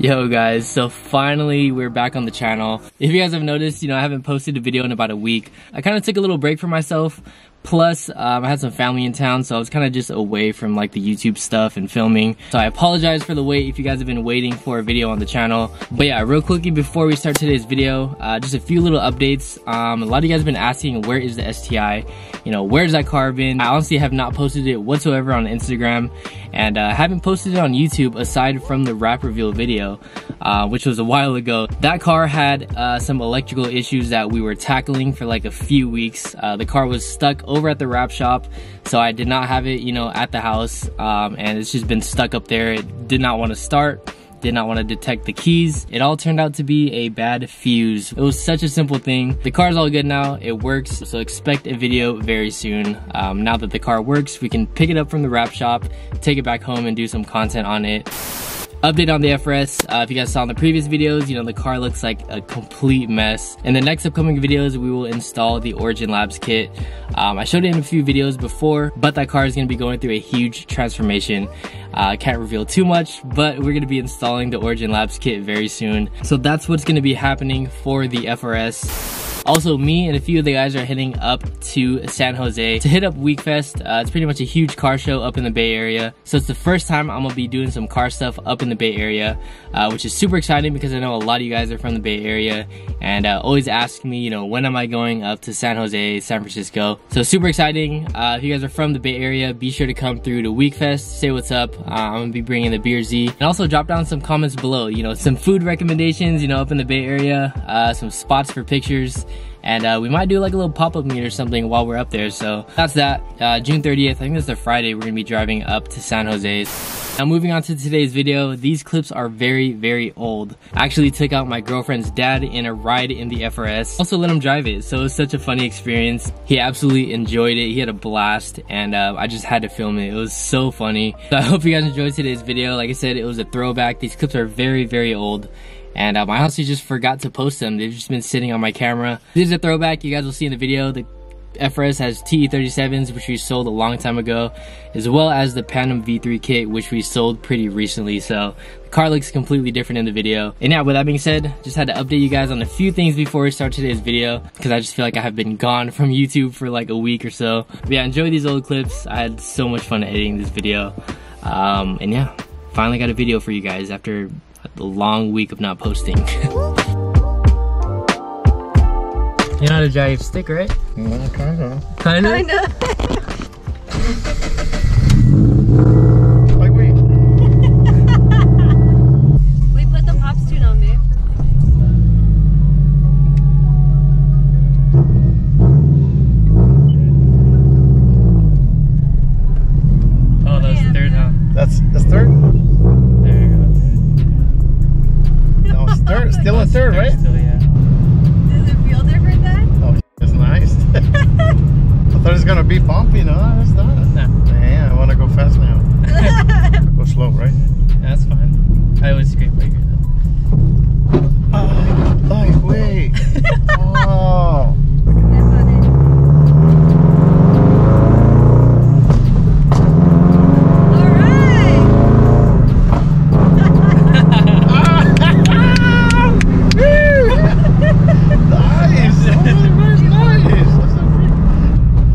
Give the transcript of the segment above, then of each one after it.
Yo guys, so finally we're back on the channel. If you guys have noticed, I haven't posted a video in about a week. I kind of took a little break for myself. Plus, I had some family in town, so I was kind of just away from like the YouTube stuff and filming. So I apologize for the wait if you guys have been waiting for a video on the channel. But yeah, real quickly before we start today's video, just a few little updates. A lot of you guys have been asking, where is the STI? Where's that car been? I honestly have not posted it whatsoever on Instagram, and haven't posted it on YouTube aside from the wrap reveal video, which was a while ago. That car had some electrical issues that we were tackling for like a few weeks. The car was stuck over at the wrap shop, so I did not have it at the house, and it's just been stuck up there. It did not want to start, did not want to detect the keys. It all turned out to be a bad fuse. It was such a simple thing. The car's all good now, it works, so expect a video very soon. Now that the car works, we can pick it up from the wrap shop, take it back home and do some content on it. Update on the FRS, if you guys saw in the previous videos, the car looks like a complete mess. In the next upcoming videos, we will install the Origin Labs kit. I showed it in a few videos before, but that car is going to be going through a huge transformation. I can't reveal too much, but we're going to be installing the Origin Labs kit very soon. So that's what's going to be happening for the FRS. Also, me and a few of the guys are heading up to San Jose to hit up WeekFest. It's pretty much a huge car show up in the Bay Area. So it's the first time I'm gonna be doing some car stuff up in the Bay Area, which is super exciting because I know a lot of you guys are from the Bay Area and always ask me, when am I going up to San Jose, San Francisco? So super exciting. If you guys are from the Bay Area, be sure to come through to WeekFest, say what's up. I'm gonna be bringing the beer Z, and also drop down some comments below. Some food recommendations, up in the Bay Area, some spots for pictures. And we might do like a little pop-up meet or something while we're up there. So that's that. June 30th, I think that's a Friday, we're gonna be driving up to San Jose. Now moving on to today's video, these clips are very, very old. I actually took out my girlfriend's dad in a ride in the FRS. Also let him drive it, so it was such a funny experience. He absolutely enjoyed it, he had a blast, and I just had to film it. It was so funny. So I hope you guys enjoyed today's video. Like I said, it was a throwback. These clips are very, very old. And I honestly just forgot to post them. They've just been sitting on my camera. This is a throwback you guys will see in the video. The FRS has TE37s, which we sold a long time ago, as well as the Phantom V3 kit, which we sold pretty recently. So the car looks completely different in the video. And yeah, with that being said, just had to update you guys on a few things before we start today's video, because I just feel like I have been gone from YouTube for like a week or so. But yeah, enjoy these old clips. I had so much fun editing this video. And yeah, finally got a video for you guys after a long week of not posting. You know how to drive stick, right? Yeah, kinda. Kinda? Like wait. We put the pops tune on, babe. Oh, that was the third, huh? That's third? There you go. No, it's third. Still a third, right? Still, yeah. Does it feel different then? Oh, it's nice. I thought it was gonna be bumpy, no, it's not. Nah. Man, I wanna go fast now. Go slow, right? That's fine. I always scrape like yourself. Oh, wait. Oh. That's on it. All right. Nice. That's nice.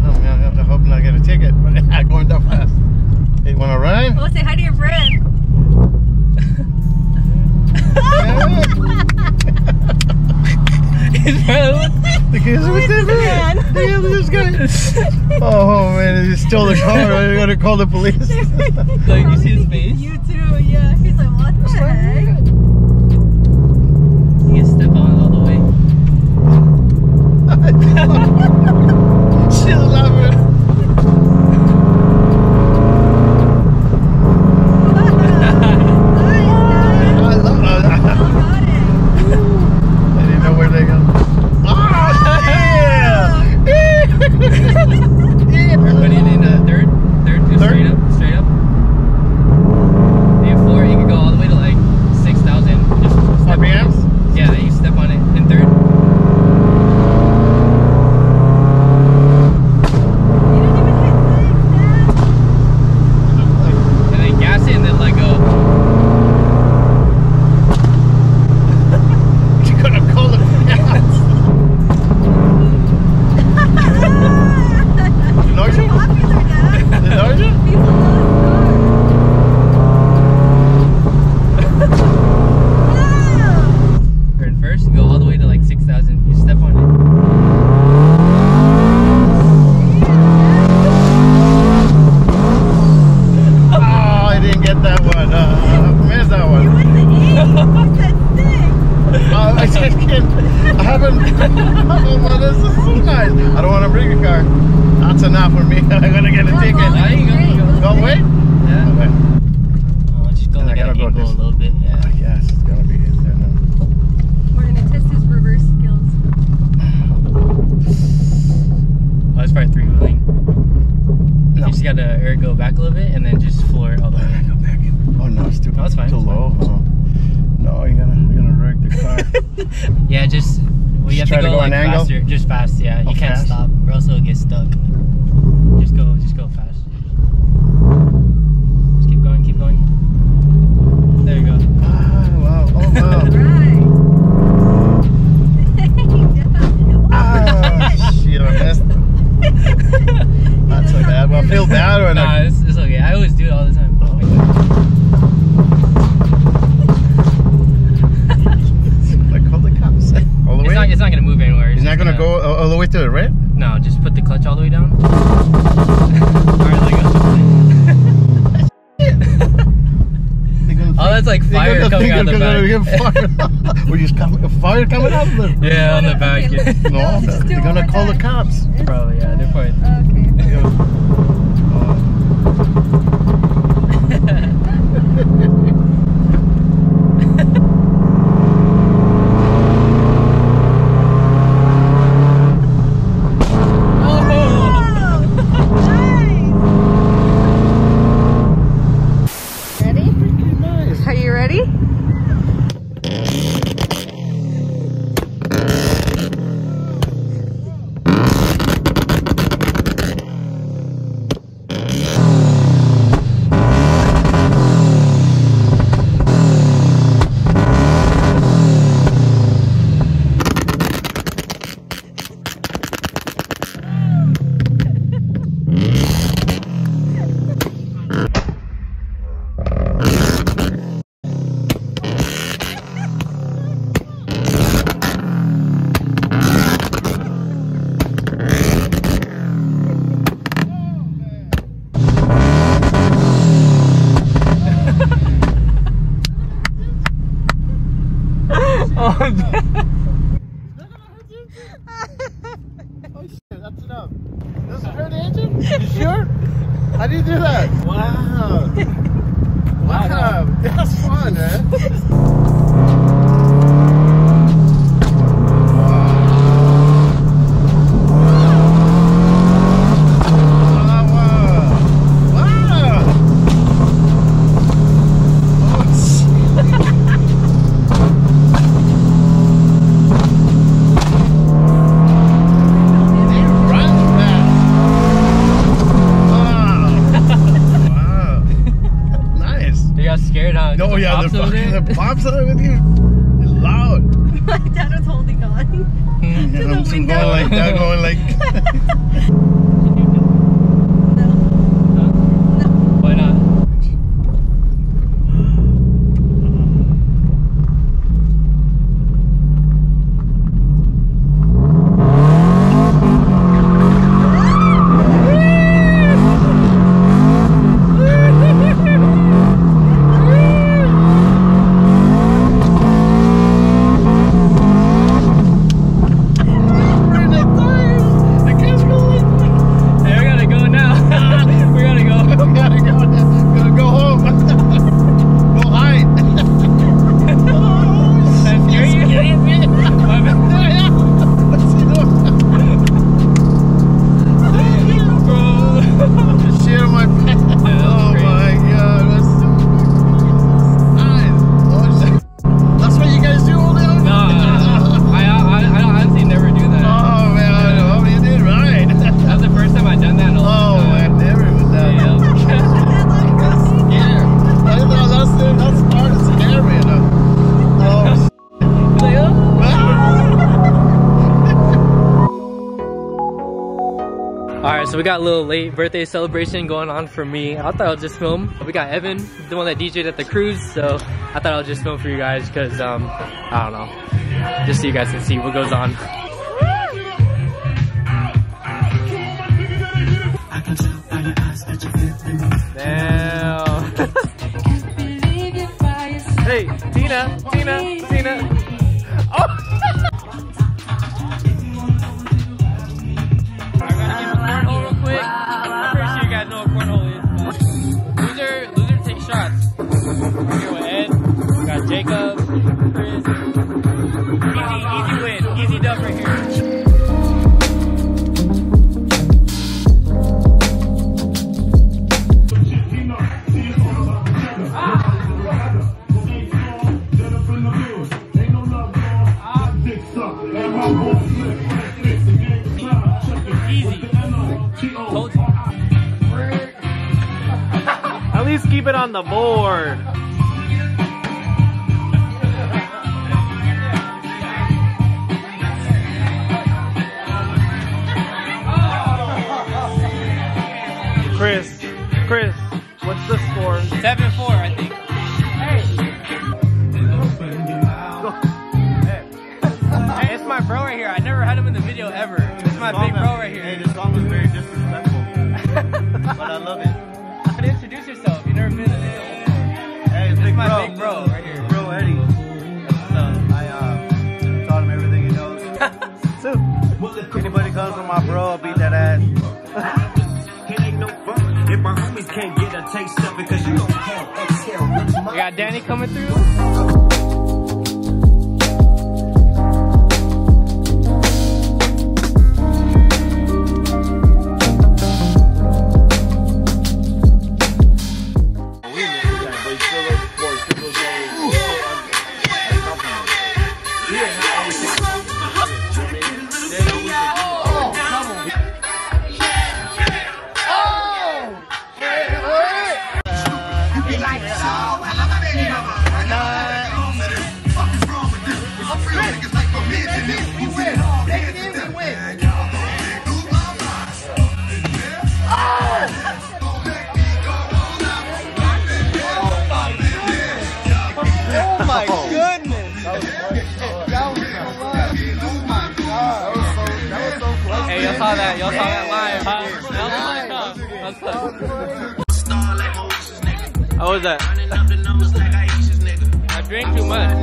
Oh man, I hope I'm not gonna take it, but I'm going that fast. Hey, you wanna ride? Oh, say hi to your friend. The kids with this man. Damn, this guy. Oh man, he stole the car. I gotta call the police. Like, you see his face? You too, yeah. He's like, what the heck? You can step on it all the way. She's laughing. I love it. I didn't know where they go. Oh, yeah! Yeah! We're putting it in third, just straight up, And 4, you can go all the way to like 6,000. Just step RPMs? Yeah, then you step on it in third. car. That's enough for me. I'm gonna get a ticket. There you go. Go away? Yeah. Okay. Just go And I like at gotta an go angle a this- little bit. Yeah. Yes, it's gonna be it. We're gonna test his reverse skills. Oh, it's probably three-wheeling. No. You just gotta air go back a little bit and then just floor it all the way. Go back in. Oh no, it's too, No, it's fine, too it's low. Oh. No, you're gonna wreck the car. Yeah, just well, you have Try to to go go like an angle? faster, just fast. Yeah, you Oh, can't fast? stop, or else it'll get stuck. Just go fast. Just keep going, keep going. There you go. Ah, wow. Oh wow. Right. Ah, shit, I missed. Not so bad. Well, I feel bad when Nah, it's okay. I always do it all the time. Oh my God. Like, call the cops. All the way? It's not gonna move anywhere. It's not gonna go all the way to the red? No, just put the clutch all the way down. Alright, let go. Oh, that's like fire coming out of the back. We just fire coming out of the. Yeah, on the back. Yeah. No, Just do they're it gonna one call the time. cops. Probably, yeah, they're probably. Okay. Ready? Nice. Are you ready? Oh shit, that's enough. Does it hurt the engine? You sure? How do you do that? Wow. Wow. That's fun, man. Scared, huh? No, yeah, the pops are with you. It's loud. My dad was holding on to I'm the just window. going like that, going like. No. Huh? No. Why not? Alright, so we got a little late birthday celebration going on for me. I thought I'll just film. We got Evan, the one that DJ'd at the cruise, so I thought I'll just film for you guys because, I don't know, just so you guys can see what goes on. Damn. Hey, Tina. Oh! Told you. At least keep it on the board. Chris, what's the score? 7-4, I think. Hey, it's my bro right here. I never had him in the video ever. It's my big bro right here. Hey, this song was very disrespectful, but I love it. How to introduce yourself? You've never been in the video. Hey, This is my big bro right here. Bro Eddie. I taught him everything he knows. So, if anybody comes from my bro, I'll beat that ass. It ain't no fun if my homies can't get a taste of it, cause you don't have exhale. We got Danny coming through. Y'all saw that live. That was tough. How was that? I drank too much.